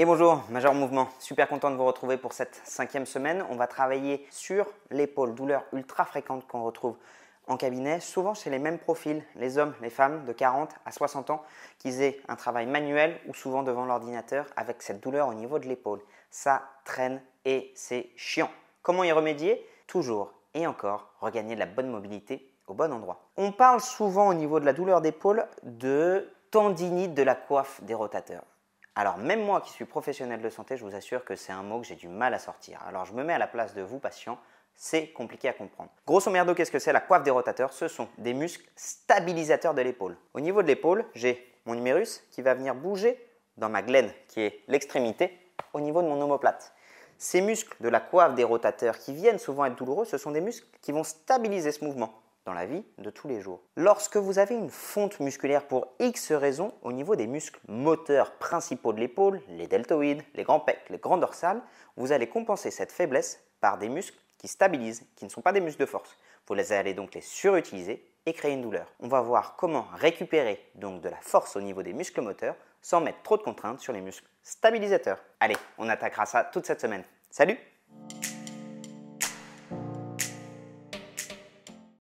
Et bonjour, Major Mouvement, super content de vous retrouver pour cette 5e semaine. On va travailler sur l'épaule, douleur ultra fréquente qu'on retrouve en cabinet, souvent chez les mêmes profils, les hommes, les femmes de 40 à 60 ans, qu'ils aient un travail manuel ou souvent devant l'ordinateur avec cette douleur au niveau de l'épaule. Ça traîne et c'est chiant. Comment y remédier? Toujours et encore regagner de la bonne mobilité au bon endroit. On parle souvent au niveau de la douleur d'épaule de tendinite de la coiffe des rotateurs. Alors même moi qui suis professionnel de santé, je vous assure que c'est un mot que j'ai du mal à sortir. Alors je me mets à la place de vous patients, c'est compliqué à comprendre. Grosso merdo, qu'est-ce que c'est la coiffe des rotateurs? Ce sont des muscles stabilisateurs de l'épaule. Au niveau de l'épaule, j'ai mon humérus qui va venir bouger dans ma glène, qui est l'extrémité, au niveau de mon omoplate. Ces muscles de la coiffe des rotateurs qui viennent souvent être douloureux, ce sont des muscles qui vont stabiliser ce mouvement dans la vie de tous les jours. Lorsque vous avez une fonte musculaire pour X raisons au niveau des muscles moteurs principaux de l'épaule, les deltoïdes, les grands pecs, les grands dorsales, vous allez compenser cette faiblesse par des muscles qui stabilisent, qui ne sont pas des muscles de force. Vous allez donc les surutiliser et créer une douleur. On va voir comment récupérer donc de la force au niveau des muscles moteurs sans mettre trop de contraintes sur les muscles stabilisateurs. Allez, on attaquera ça toute cette semaine. Salut!